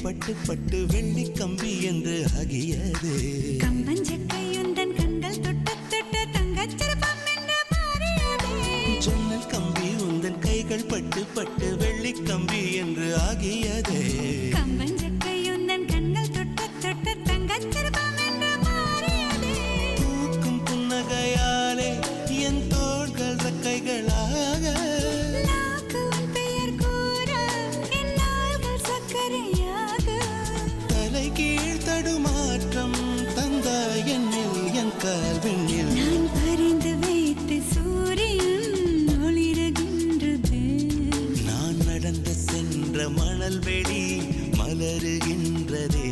பட்டு பட்டு வெள்ளி கம்பி என்று ஆகியது. கம்பஞ்சக்கையுந்தன் கண்கள் தொட்ட தொட்ட தங்கச்சிற்பம் என்று மாறியது. ஜன்னல் கம்பி உந்தன் கைகள் பட்டு பட்டு வெள்ளி கம்பி என்று ஆகியது. கம்பஞ்சக்கையுந்தன் கண்கள் தொட்ட தொட்ட தங்கச்சிற்பம் என்று மாறியது. பூக்கும் புன்னகையாலே என் தோள்கள் ரெக்கைகளாக, நாக்கு பெயர் கூற என் நாள்கள் சக்கரையாக. தலை கீழ் தடுமாற்றம் தந்தாய் என்னில் என் கால்வெண்ணில். நான் பறிந்து வைத்து சூரியன் ஒளிருகின்றது. நான் நடந்து சென்ற மணல் வெளி மலருகின்றதே.